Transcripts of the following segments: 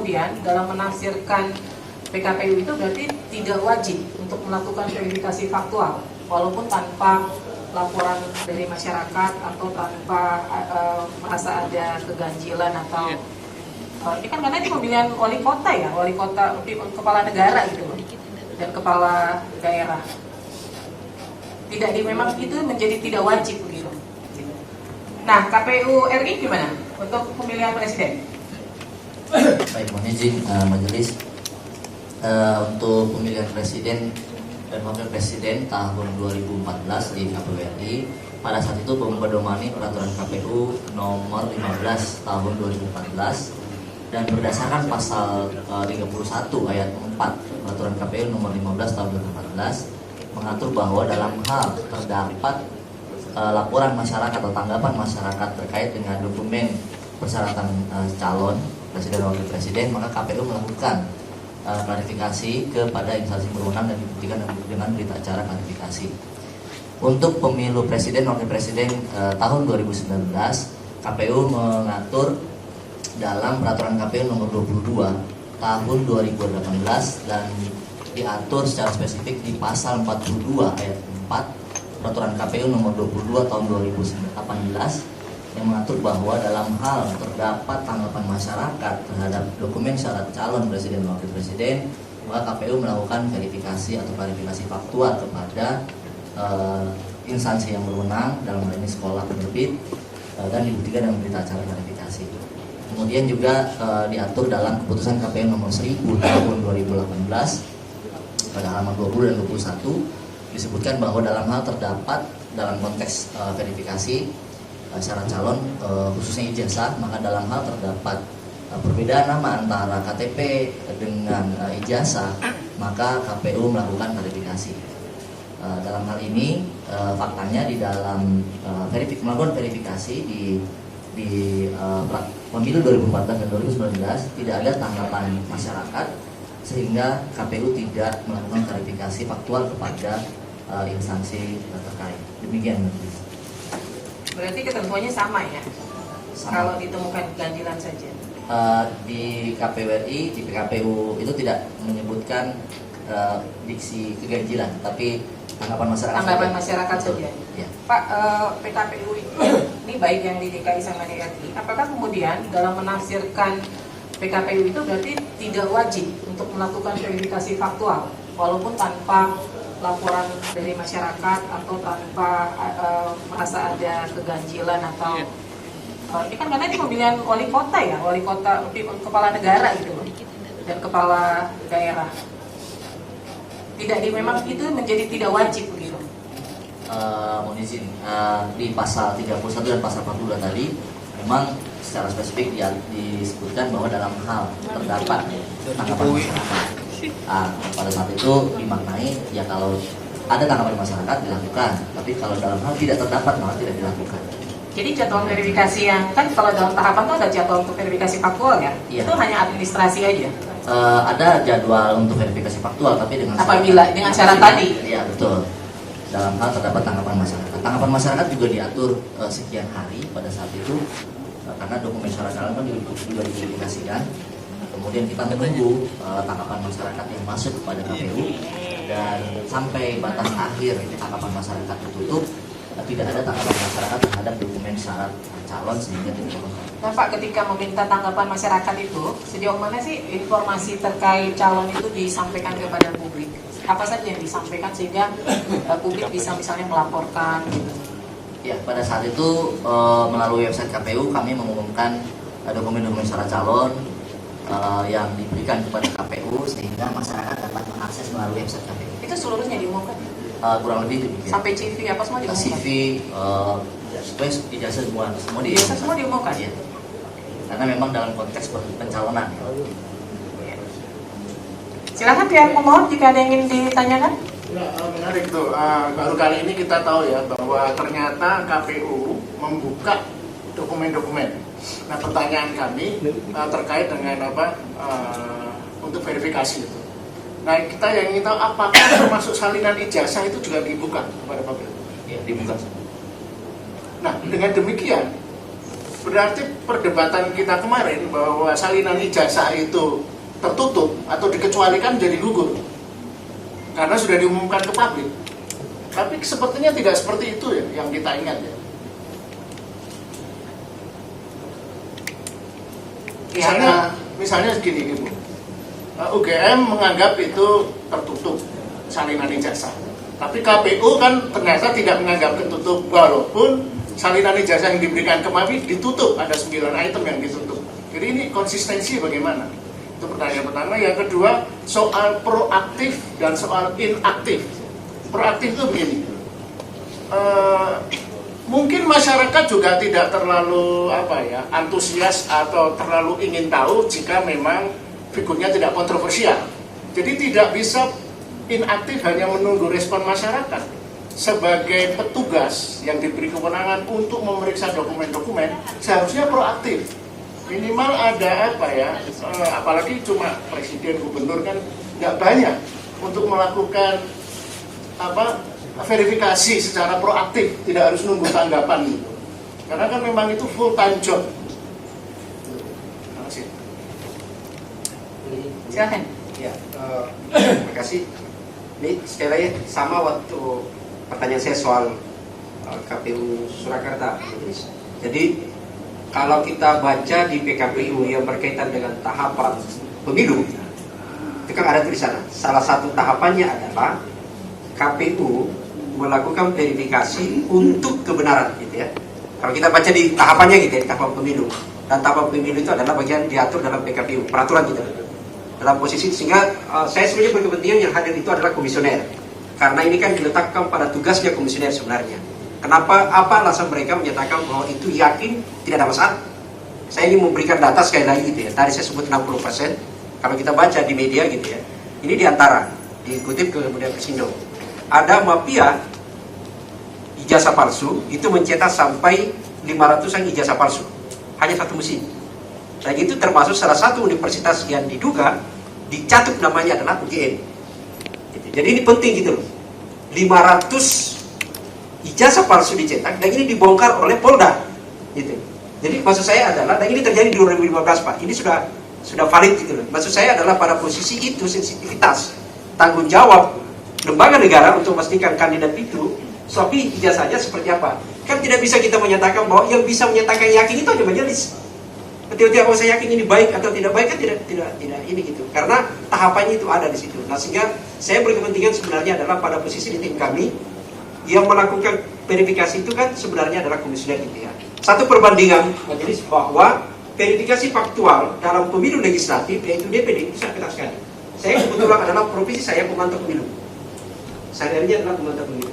kemudian dalam menafsirkan PKPU itu berarti tidak wajib untuk melakukan verifikasi faktual walaupun tanpa laporan dari masyarakat atau tanpa merasa ada keganjilan atau ini kan karena ini pemilihan wali kota ya, wali kota kepala negara gitu loh, dan kepala daerah. Tidak memang itu menjadi tidak wajib begitu. Nah, KPU RI gimana untuk pemilihan presiden? Baik, mohon izin majelis, untuk pemilihan presiden dan wakil presiden tahun 2014 di KPU RI, pada saat itu mempedomani peraturan KPU nomor 15 tahun 2014 dan berdasarkan pasal 31 ayat 4 peraturan KPU nomor 15 tahun 2014 mengatur bahwa dalam hal terdapat laporan masyarakat atau tanggapan masyarakat terkait dengan dokumen persyaratan calon presiden dan wakil presiden, maka KPU melakukan klarifikasi kepada instansi berwenang dan dibuktikan dengan berita acara klarifikasi. Untuk pemilu presiden wakil presiden tahun 2019, KPU mengatur dalam peraturan KPU nomor 22 tahun 2018 dan diatur secara spesifik di pasal 42 ayat 4 peraturan KPU nomor 22 tahun 2018 yang mengatur bahwa dalam hal terdapat tanggapan masyarakat terhadap dokumen syarat calon presiden dan wakil presiden, maka KPU melakukan verifikasi atau klarifikasi faktual kepada instansi yang berwenang, dalam hal ini sekolah penerbit, dan dibuktikan dengan berita acara klarifikasi. Kemudian juga diatur dalam keputusan KPU nomor 1000 tahun 2018 pada halaman 20 dan 21 disebutkan bahwa dalam hal terdapat dalam konteks verifikasi syarat calon khususnya ijazah, maka dalam hal terdapat perbedaan nama antara KTP dengan ijazah, maka KPU melakukan verifikasi. Dalam hal ini faktanya di dalam melakukan verifikasi di pemilu 2014 dan 2019 tidak ada tanggapan masyarakat sehingga KPU tidak melakukan klarifikasi faktual kepada instansi terkait. Demikian. Berarti ketentuannya sama ya? Sama. Kalau ditemukan ganjilan saja. Di KPU RI, di PKPU itu tidak menyebutkan diksi keganjilan, tapi tanggapan masyarakat. Tanggapan masyarakat saja. Ya. Pak, PKPU ini baik yang di DKI sama di RI, apakah kemudian dalam menafsirkan PKPU itu berarti tidak wajib untuk melakukan verifikasi faktual walaupun tanpa laporan dari masyarakat atau tanpa merasa ada keganjilan atau ini kan karena ini pemilihan wali kota ya, wali kota kepala negara gitu loh, dan kepala daerah. Tidak memang itu menjadi tidak wajib begitu. Mohon izin, di pasal 31 dan pasal 42 tadi memang secara spesifik disebutkan bahwa dalam hal terdapat tanggapan masyarakat, pada saat itu dimaknai ya kalau ada tanggapan masyarakat dilakukan, tapi kalau dalam hal tidak terdapat malah tidak dilakukan. Jadi jadwal verifikasi yang kan kalau dalam tahapan itu ada jadwal untuk verifikasi faktual ya, iya. Itu hanya administrasi aja. Ada jadwal untuk verifikasi faktual, tapi dengan apabila dengan syarat tadi. Ya betul. Dalam hal terdapat tanggapan masyarakat. Tanggapan masyarakat juga diatur sekian hari pada saat itu, karena dokumen syarat calon kan juga diverifikasikan. Kemudian kita menunggu tanggapan masyarakat yang masuk kepada KPU dan sampai batas akhir tanggapan masyarakat ditutup, tidak ada tanggapan masyarakat terhadap dokumen syarat calon sehingga tidak lengkap. Nah Pak, ketika meminta tanggapan masyarakat itu, sejauh mana sih informasi terkait calon itu disampaikan kepada publik? Apa saja yang disampaikan sehingga publik bisa misalnya melaporkan gitu? Ya, pada saat itu melalui website KPU kami mengumumkan dokumen-dokumen syarat calon yang diberikan kepada KPU sehingga masyarakat dapat mengakses melalui website KPU. Itu seluruhnya diumumkan? Kurang lebih demikian. Sampai CV apa semua diumumkan? CV, ijazah semua diumumkan. Ijazah semua diumumkan? Ya. Karena memang dalam konteks pencalonan. Ya. Silakan pihak pemohon jika ada yang ingin ditanyakan. Ya, menarik tuh. Baru kali ini kita tahu ya bahwa ternyata KPU membuka dokumen-dokumen. Nah, pertanyaan kami terkait dengan untuk verifikasi itu. Nah, kita yang ingin tahu apakah termasuk salinan ijazah itu juga dibuka kepada publik? Ya, dibuka. Nah, dengan demikian Berarti perdebatan kita kemarin bahwa salinan ijazah itu tertutup atau dikecualikan jadi gugur karena sudah diumumkan ke publik. Tapi sepertinya tidak seperti itu ya yang kita ingat ya. Misalnya segini Ibu, UGM menganggap itu tertutup salinan ijazah, tapi KPU kan ternyata tidak menganggap tertutup walaupun salinan ijazah yang diberikan ke MAPI ditutup, ada 9 item yang ditutup. Jadi ini konsistensi bagaimana? Itu pertanyaan pertama. Yang kedua, soal proaktif dan soal inaktif. Proaktif itu begini, mungkin masyarakat juga tidak terlalu antusias atau terlalu ingin tahu jika memang figurnya tidak kontroversial. Jadi tidak bisa inaktif hanya menunggu respon masyarakat. Sebagai petugas yang diberi kewenangan untuk memeriksa dokumen-dokumen, seharusnya proaktif. Minimal ada apalagi cuma presiden, gubernur kan nggak banyak untuk melakukan verifikasi secara proaktif, tidak harus nunggu tanggapan gitu. Karena kan memang itu full time job. Terima kasih. Silahkan. Ya, terima kasih. Ini sekali lagi sama waktu pertanyaan saya soal KPU Surakarta. Jadi kalau kita baca di PKPU yang berkaitan dengan tahapan pemilu, itu kan ada tulisan. Salah satu tahapannya adalah KPU melakukan verifikasi untuk kebenaran, gitu ya. Kalau kita baca di tahapannya gitu ya, di tahapan pemilu. Dan tahapan pemilu itu adalah bagian diatur dalam PKPU, peraturan kita. Dalam posisi sehingga saya sebenarnya berkepentingan yang hadir itu adalah komisioner. Karena ini kan diletakkan pada tugasnya komisioner sebenarnya. Kenapa? Apa alasan mereka menyatakan bahwa itu yakin tidak ada masalah? Saya ingin memberikan data sekali lagi gitu ya. Tadi saya sebut 60%. Kalau kita baca di media gitu ya. Ini diantara dikutip kemudian Persindo. Ada mafia ijazah palsu itu mencetak sampai 500-an ijazah palsu hanya satu mesin. Dan itu termasuk salah satu universitas yang diduga dicatut namanya adalah UGM. Jadi ini penting gitu loh. 500 ijazah palsu dicetak dan ini dibongkar oleh Polda gitu. Jadi maksud saya adalah, dan ini terjadi di 2015 Pak. Ini sudah valid gitu loh. Maksud saya adalah pada posisi itu sensitivitas tanggung jawab lembaga negara untuk memastikan kandidat itu tapi ijazahnya seperti apa. Kan tidak bisa kita menyatakan bahwa yang bisa menyatakan yakin itu hanya majelis. Ketika saya yakin ini baik atau tidak baik kan tidak ini gitu. Karena tahapannya itu ada di situ. Nah, sehingga saya berkepentingan sebenarnya adalah pada posisi di tim kami yang melakukan verifikasi itu kan sebenarnya adalah komisioner gitu ya. Satu perbandingan majelis bahwa verifikasi faktual dalam pemilu legislatif yaitu DPD itu sangat ketat sekali. Saya kebetulan adalah profesi saya pemantau pemilu. Sehari-harinya adalah pemantau pemilu.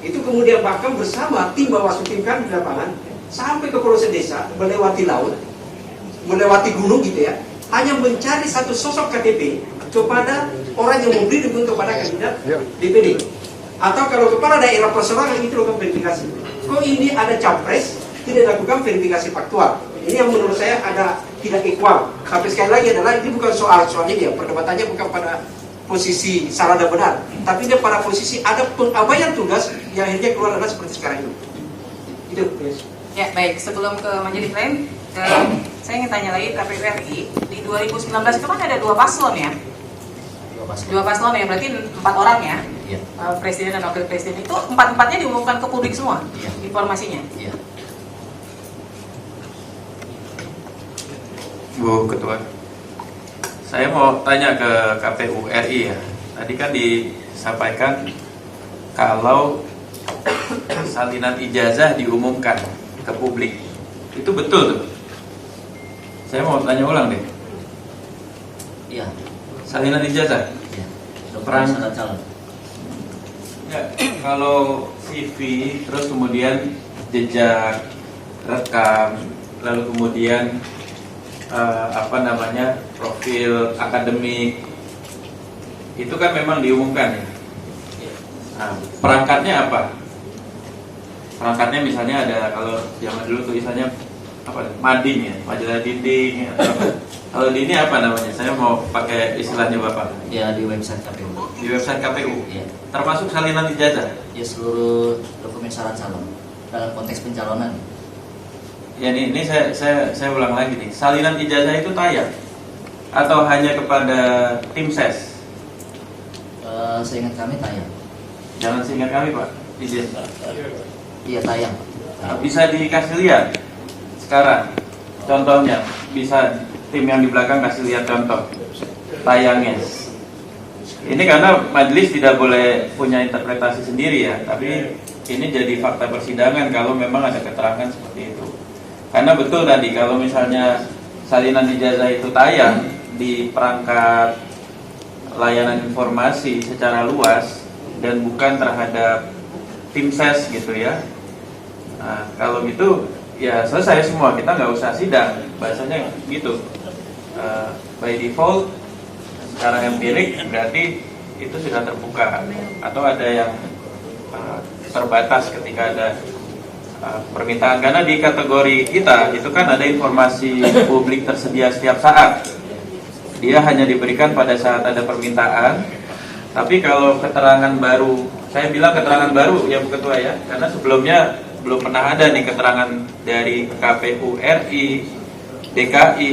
Itu kemudian bahkan bersama tim Bawaslu tim kami di lapangan sampai ke pelosok desa, melewati laut, melewati gunung gitu ya, hanya mencari satu sosok KTP kepada orang yang memberi dukungan kepada kandidat DPD. Atau kalau kepala daerah perseorangan itu lakukan verifikasi. Kok ini ada capres tidak lakukan verifikasi faktual? Ini yang menurut saya ada tidak equal. Tapi sekali lagi adalah ini bukan soal ini ya, perdebatannya bukan pada posisi salah dan benar, tapi dia pada posisi ada pengabaian tugas yang akhirnya keluar adalah seperti sekarang ini. Itu. Ya baik, sebelum ke majelis lain, saya ingin tanya lagi KPU RI di 2019 itu kan ada 2 paslon ya? 2 paslon ya, berarti 4 orang ya? Iya. Presiden dan wakil presiden itu 4-4-nya diumumkan ke publik semua, iya, informasinya? Iya. Bu Ketua, saya mau tanya ke KPU RI ya. Tadi kan disampaikan kalau salinan ijazah diumumkan ke publik. Itu betul tuh? Saya mau tanya ulang deh. Iya. Salinan ijazah? Iya. Perang Syarat calon. Ya, kalau CV terus kemudian jejak rekam, lalu kemudian profil akademik itu kan memang diumumkan ya. Nah, perangkatnya apa? Perangkatnya misalnya ada, kalau zaman dulu tulisannya mading ya, majalah dinding. Kalau di ini apa namanya? Saya mau pakai istilahnya Bapak. Ya, di website KPU. Di website KPU. Iya. Termasuk salinan ijazah. Ya, seluruh dokumen syarat calon dalam konteks pencalonan. ya ini saya ulang lagi nih. Salinan ijazah itu tayang atau hanya kepada tim ses? Seingat kami tayang. Jangan seingat kami Pak, izin. Iya tayang. Bisa dikasih lihat sekarang contohnya, bisa tim yang di belakang kasih lihat contoh tayangnya. Ini karena majelis tidak boleh punya interpretasi sendiri ya, tapi ini jadi fakta persidangan kalau memang ada keterangan seperti itu. Karena betul tadi kalau misalnya salinan ijazah itu tayang di perangkat layanan informasi secara luas dan bukan terhadap tim ses gitu ya. Nah, kalau gitu ya selesai semua, kita nggak usah sidang, bahasanya gitu. By default secara empirik berarti itu sudah terbuka, atau ada yang terbatas ketika ada permintaan, karena di kategori kita itu kan ada informasi publik tersedia setiap saat, dia hanya diberikan pada saat ada permintaan. Tapi kalau keterangan baru, saya bilang keterangan baru ya Bu Ketua ya, karena sebelumnya belum pernah ada nih keterangan dari KPU RI, DKI,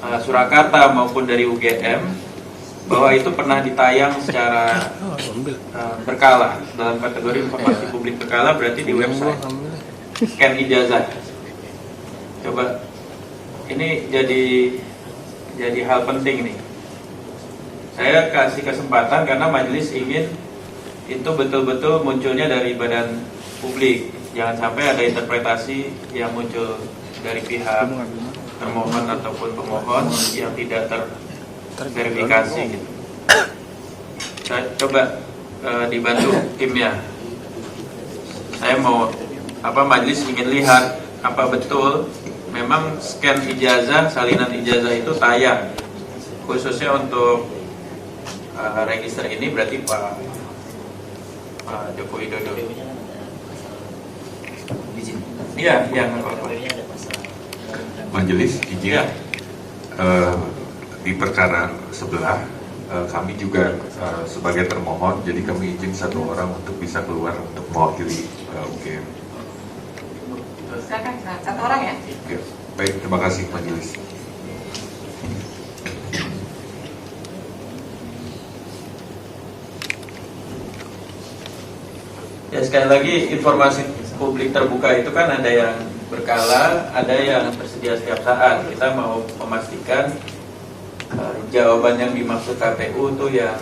Surakarta maupun dari UGM bahwa itu pernah ditayang secara berkala dalam kategori informasi publik berkala, berarti di website scan ijazah. Coba ini jadi hal penting nih. Saya kasih kesempatan karena majelis ingin itu betul-betul munculnya dari badan publik. Jangan sampai ada interpretasi yang muncul dari pihak termohon ataupun pemohon yang tidak terverifikasi gitu. Saya coba dibantu timnya. Saya mau majelis ingin lihat apa betul memang scan ijazah, salinan ijazah itu tayang khususnya untuk register ini, berarti Pak Joko Widodo. Iya, nggak apa-apa. Majelis izin Ya. Di perkara sebelah kami juga sebagai termohon, jadi kami izin satu orang untuk bisa keluar untuk mewakili UGM. Silakan, satu orang ya. Oke. Baik, terima kasih majelis. Ya, sekali lagi informasi publik terbuka itu kan ada yang berkala, ada yang tersedia setiap saat. Kita mau memastikan jawaban yang dimaksud KPU itu yang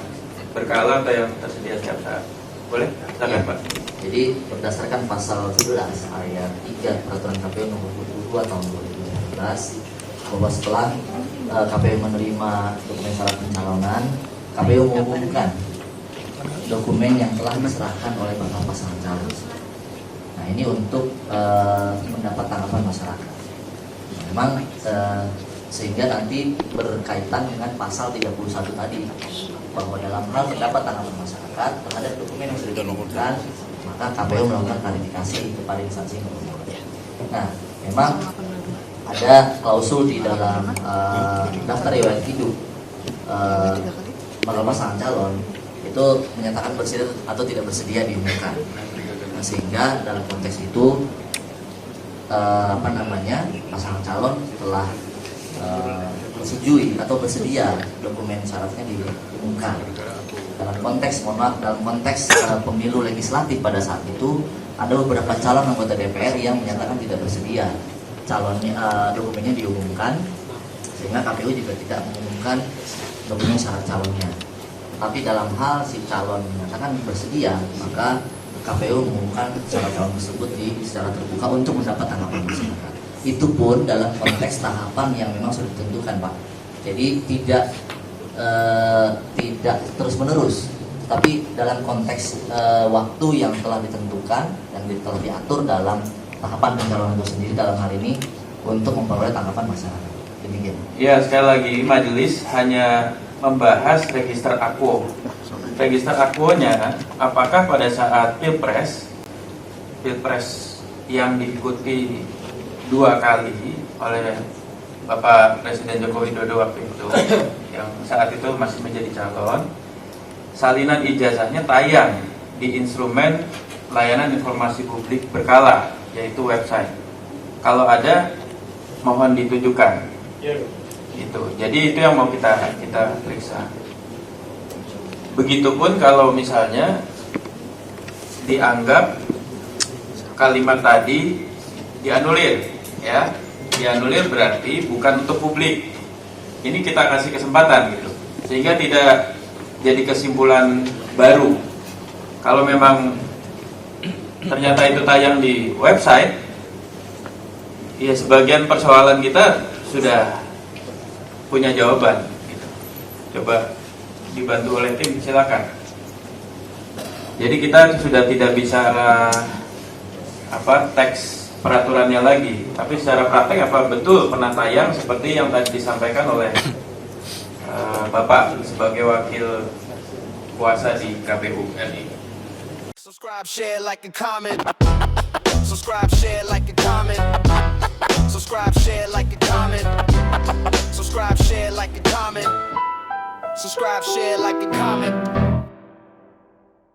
berkala atau yang tersedia setiap saat. Boleh? Silakan Pak. Jadi berdasarkan pasal 11 ayat 3 Peraturan KPU nomor 22 tahun 2019 bahwa setelah KPU menerima dokumen syarat pencalonan, KPU mengumumkan dokumen yang telah diserahkan oleh bakal pasangan calon. Nah ini untuk mendapat tanggapan masyarakat. Memang sehingga nanti berkaitan dengan pasal 31 tadi, bahwa dalam hal mendapat tanggapan masyarakat terhadap dokumen yang sudah diumumkan, maka KPU melakukan klarifikasi kepada instansi yang berwenang. Nah, memang ada klausul di dalam daftar riwayat hidup bakal pasangan calon itu menyatakan bersedia atau tidak bersedia diumumkan. Nah, sehingga dalam konteks itu pasangan calon telah setujui atau bersedia dokumen syaratnya diumumkan. Dalam konteks pemilu legislatif pada saat itu ada beberapa calon anggota DPR yang menyatakan tidak bersedia dokumennya diumumkan, sehingga KPU juga tidak mengumumkan dokumen syarat calonnya. Tapi dalam hal si calon menyatakan bersedia, maka KPU mengumumkan syarat calon tersebut secara terbuka untuk mendapat tanggapan masyarakat. Itu pun dalam konteks tahapan yang memang sudah ditentukan, Pak. Jadi tidak terus menerus, tapi dalam konteks waktu yang telah ditentukan dan telah diatur dalam tahapan pencalonan itu sendiri, dalam hal ini untuk memperoleh tanggapan masyarakat. Demikian. Ya, sekali lagi majelis hanya membahas register akwo. Register akwonya apakah pada saat pilpres yang diikuti 2 kali oleh Bapak Presiden Joko Widodo waktu itu, yang saat itu masih menjadi calon, salinan ijazahnya tayang di instrumen layanan informasi publik berkala, yaitu website. Kalau ada, mohon ditujukan. Gitu. Jadi itu yang mau kita periksa. Begitupun kalau misalnya dianggap kalimat tadi dianulir, ya, dianulir berarti bukan untuk publik. Ini kita kasih kesempatan gitu, sehingga tidak jadi kesimpulan baru. Kalau memang ternyata itu tayang di website, ya sebagian persoalan kita sudah punya jawaban. Gitu. Coba dibantu oleh tim, silakan. Jadi kita sudah tidak bicara teks peraturannya lagi, tapi secara praktek apa betul pernah tayang seperti yang tadi disampaikan oleh Bapak sebagai wakil kuasa di KPU RI. Subscribe, share, like, and comment. Subscribe, share, like, and comment. Subscribe, share, like, and comment. Subscribe, share, like, and comment. Subscribe, share, like, and comment.